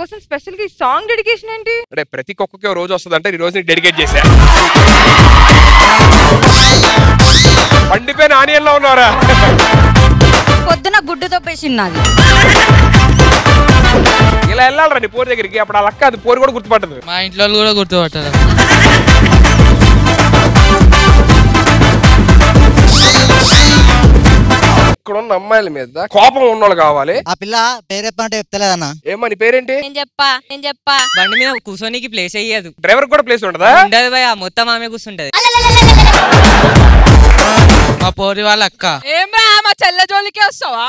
కోసం స్పెషల్ గా ఈ సాంగ్ డెడికేషన్ ఏంటి? అంటే ప్రతి కుక్కకి రోజు వస్తుంది అంటే ఈ రోజు నీకు డెడికేట్ చేశా. పండిపోయిన ఆనియన్లో ఉన్నారా? పొద్దున గుడ్డు తప్పేసిన్నది. ఇలా వెళ్ళాలరా నీ పోరు దగ్గరికి. అప్పుడు ఆ లక్క అది పోరు కూడా గుర్తుపట్టదు. మా ఇంట్లో కూడా గుర్తుపట్టారు. ఇక్కడ ఉన్న అమ్మాయిల మీద కోపం ఉన్నోళ్ళు కావాలి. ఆ పిల్ల పేరెప్పంటే చెప్తలేదన్న. ఏమో నీ పేరేంటి? నేను చెప్పా బండి మీద కూర్చోనికి ప్లేస్ అయ్యదు. డ్రైవర్ కూడా ప్లేస్ ఉండదా? ఉండదు భయ, మొత్తం ఆమె కూర్చుంటది. మా పోరి వాళ్ళ అక్క. ఏం రా మా చెల్ల జోలికే వస్తావా?